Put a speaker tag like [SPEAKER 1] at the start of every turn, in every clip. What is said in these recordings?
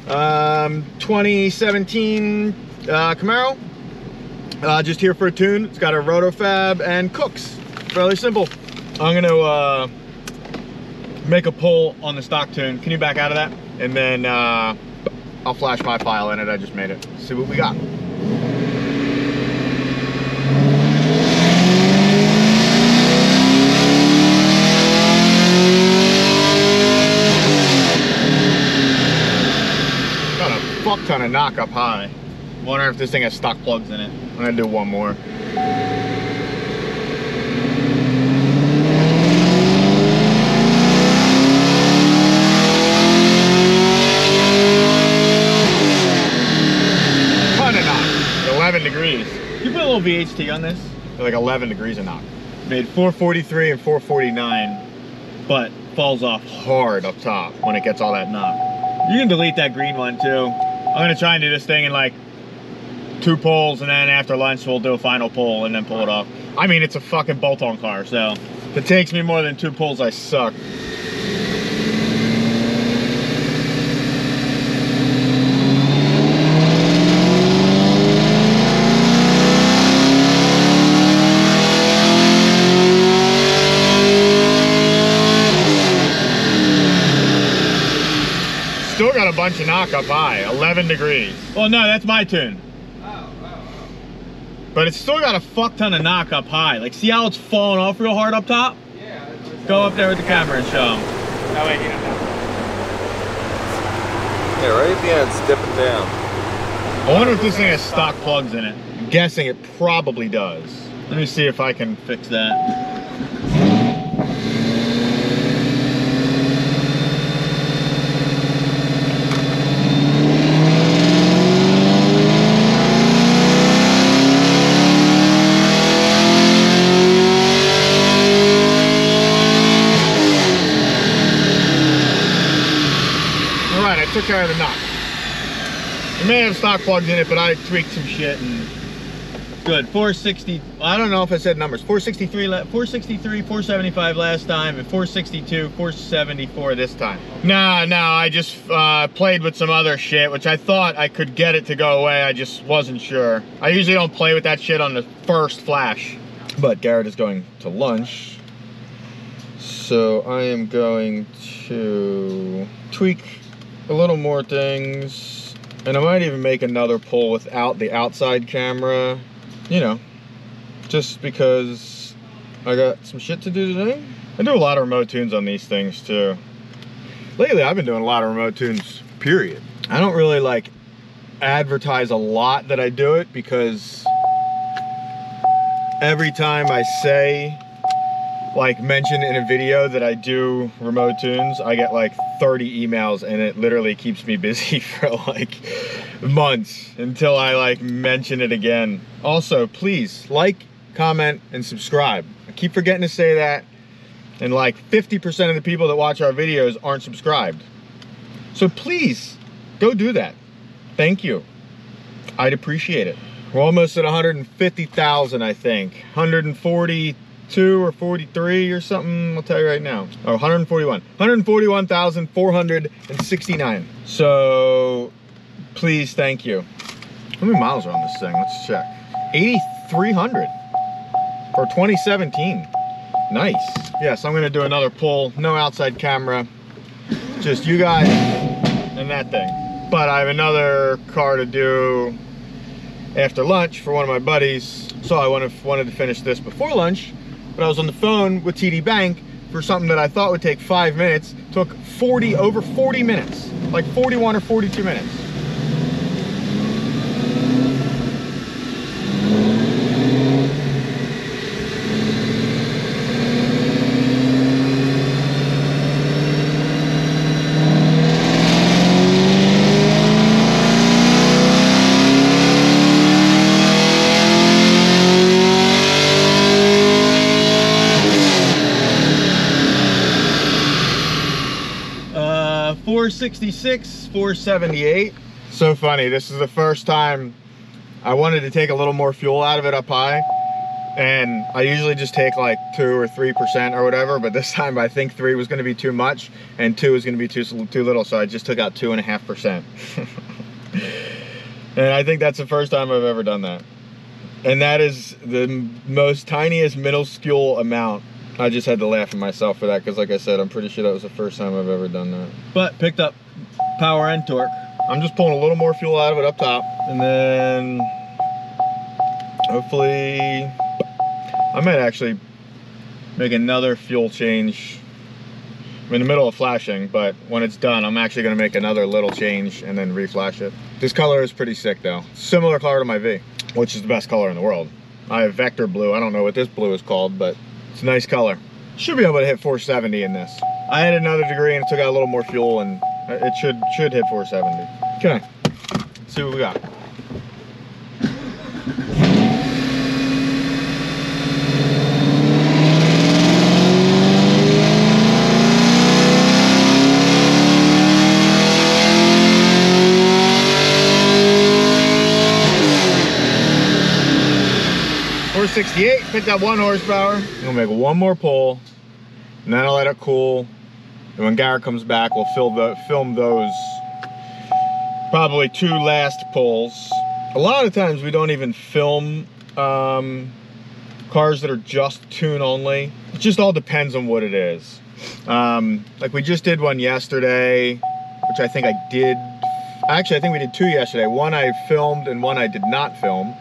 [SPEAKER 1] 2017 Camaro. Just here for a tune. It's got a Rotofab and Cooks. Fairly simple. I'm gonna make a pull on the stock tune. Can you back out of that? And then I'll flash my file in it. I just made it. See what we got. Got a fuck ton of knock up high. Wonder if this thing has stock plugs in it. I'm gonna do one more. Ton of knock. 11 degrees. You put a little VHT on this? Like 11 degrees of knock. Made 443 and 449, but falls off hard up top when it gets all that knock. You can delete that green one too. I'm gonna try and do this thing in like 2 pulls, and then after lunch we'll do a final pull and then pull it off. I mean, it's a fucking bolt-on car, so if it takes me more than 2 pulls, I suck. Still got a bunch of knock up high, 11 degrees. Well, no, that's my tune. But it's still got a fuck ton of knock up high. Like, see how it's falling off real hard up top?
[SPEAKER 2] Yeah.
[SPEAKER 1] Go up there with the camera and show them.
[SPEAKER 2] Oh, wait, you don't know.
[SPEAKER 3] Yeah, right at the end, it's dipping down.
[SPEAKER 1] I wonder if this thing has stock plugs in it. I'm guessing it probably does. Let me see if I can fix that. Took care of the knock. It may have stock plugs in it, but I tweaked some shit and good. 460. I don't know if I said numbers. 463, 475 last time, and 462, 474 this time. No, I just played with some other shit, which I thought I could get it to go away. I just wasn't sure. I usually don't play with that shit on the first flash. But Garrett is going to lunch, so I am going to tweak a little more things, and I might even make another pull without the outside camera, you know, just because I got some shit to do today. I do a lot of remote tunes on these things too. Lately I've been doing a lot of remote tunes, period. I don't really like advertise a lot that I do it, because every time I say, like, mention in a video that I do remote tunes, I get like 30 emails, and it literally keeps me busy for like months until I like mention it again. Also, please like, comment, and subscribe. I keep forgetting to say that, and like 50% of the people that watch our videos aren't subscribed. So please go do that. Thank you. I'd appreciate it. We're almost at 150,000, I think. 142 or 43 or something, I'll tell you right now. Oh, 141. 141,469. So, please, thank you. How many miles are on this thing? Let's check. 8,300 for 2017. Nice. Yes, I'm gonna do another pull. No outside camera. Just you guys and that thing. But I have another car to do after lunch for one of my buddies. So I wanted to finish this before lunch. But I was on the phone with TD Bank for something that I thought would take 5 minutes. Took over 40 minutes, like 41 or 42 minutes. Uh, 466, 478. So funny, this is the first time I wanted to take a little more fuel out of it up high, And I usually just take like 2 or 3% or whatever, but this time I think 3 was gonna be too much and 2 was gonna be too little, so I just took out 2.5%. And I think that's the first time I've ever done that. And that is the most tiniest minuscule amount. I just had to laugh at myself for that, because like I said, I'm pretty sure that was the first time I've ever done that. But picked up power and torque. I'm just pulling a little more fuel out of it up top, and then hopefully I might actually make another fuel change. I'm in the middle of flashing, but when it's done, I'm actually gonna make another little change and then reflash it. This color is pretty sick though. Similar color to my V, which is the best color in the world. I have Vector blue. I don't know what this blue is called, but it's a nice color. Should be able to hit 470 in this. I added another degree and took out a little more fuel, and it should hit 470. Okay, let's see what we got. .68, picked up 1 horsepower. I'm gonna make one more pull, and then I'll let it cool. And when Garrett comes back, we'll film those probably 2 last pulls. A lot of times we don't even film cars that are just tune only. It just all depends on what it is. Like we just did one yesterday, which I think I did. Actually, I think we did 2 yesterday. One I filmed and one I did not film.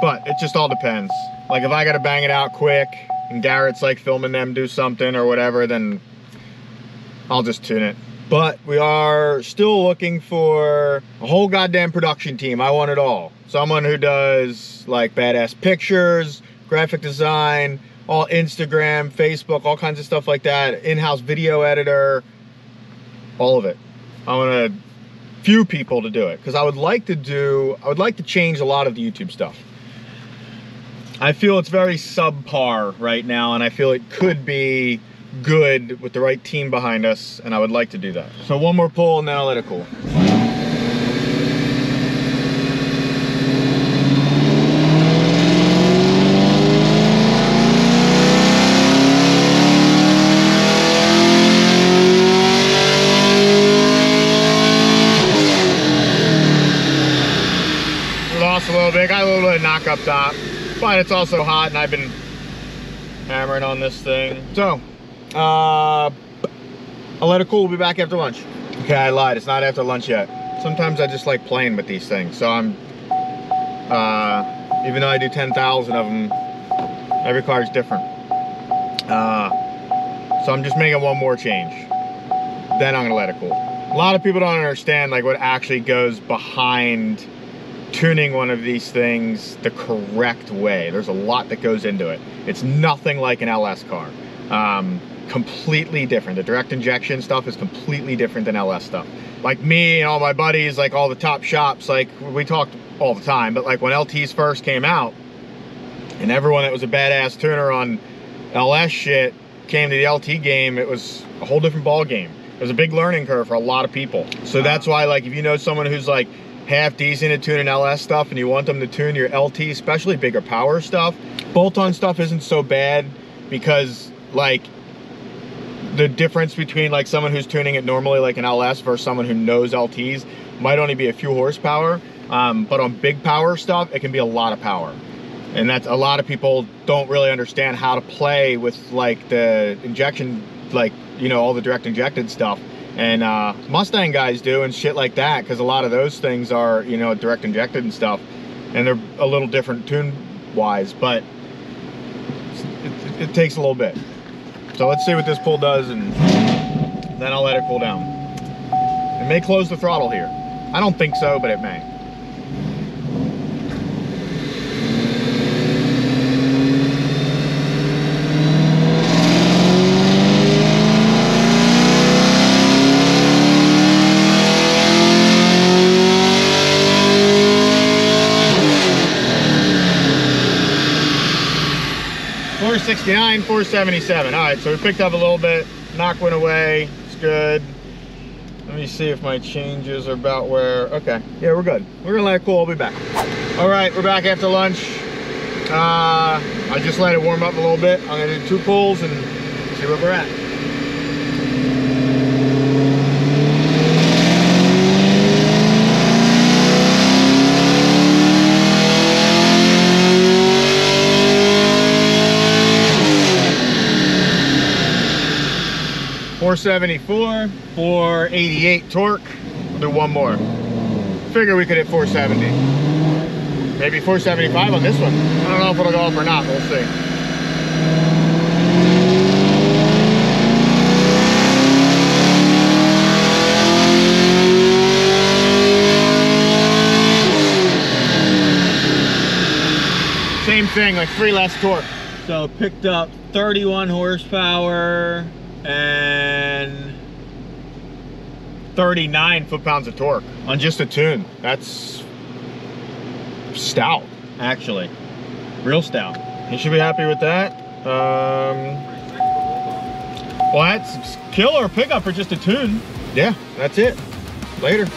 [SPEAKER 1] But it just all depends. Like if I gotta bang it out quick and Garrett's like filming them do something or whatever, then I'll just tune it. But we are still looking for a whole goddamn production team. I want it all. Someone who does like badass pictures, graphic design, all Instagram, Facebook, all kinds of stuff like that. In-house video editor, all of it. I want a few people to do it, because I would like to change a lot of the YouTube stuff. I feel it's very subpar right now, and I feel it could be good with the right team behind us, and I would like to do that. So one more pull and then I'll let it cool. Lost a little bit, got a little bit of knock up top. But it's also hot, and I've been hammering on this thing. So, I'll let it cool. We'll be back after lunch. Okay, I lied. It's not after lunch yet. Sometimes I just like playing with these things. So I'm, even though I do 10,000 of them, every car is different. So I'm just making one more change. Then I'm gonna let it cool. A lot of people don't understand like what actually goes behind tuning one of these things the correct way. There's a lot that goes into it. It's nothing like an LS car. Completely different. The direct injection stuff is completely different than LS stuff. Like me and all my buddies, like all the top shops, like we talked all the time, but like when LTs first came out, and everyone that was a badass tuner on LS shit came to the LT game, it was a whole different ball game. It was a big learning curve for a lot of people. So that's why, like, if you know someone who's like half decent at tuning LS stuff and you want them to tune your LT, especially bigger power stuff, bolt-on stuff isn't so bad, because like the difference between like someone who's tuning it normally like an LS versus someone who knows LTs might only be a few horsepower, but on big power stuff it can be a lot of power. And that's, a lot of people don't really understand how to play with like the injection, like, you know, all the direct injected stuff. And Mustang guys do and shit like that, because a lot of those things are, you know, direct injected and stuff, and they're a little different tune wise, but it takes a little bit. So let's see what this pull does, and then I'll let it cool down. It may close the throttle here. I don't think so, but it may. .69, 477. All right, so we picked up a little bit. Knock went away. It's good. Let me see if my changes are about where. Okay, yeah, we're good. We're gonna let it cool. I'll be back. All right, we're back after lunch. I just let it warm up a little bit. I'm gonna do 2 pulls and see where we're at. .474, 488 torque. We'll do 1 more. Figure we could hit 470. Maybe 475 on this one. I don't know if it'll go up or not, we'll see. Same thing, like 3 less torque. So picked up 31 horsepower and 39 foot-pounds of torque on just a tune. That's stout, actually. Real stout. You should be happy with that. Well, that's killer pickup for just a tune. Yeah, that's it. Later.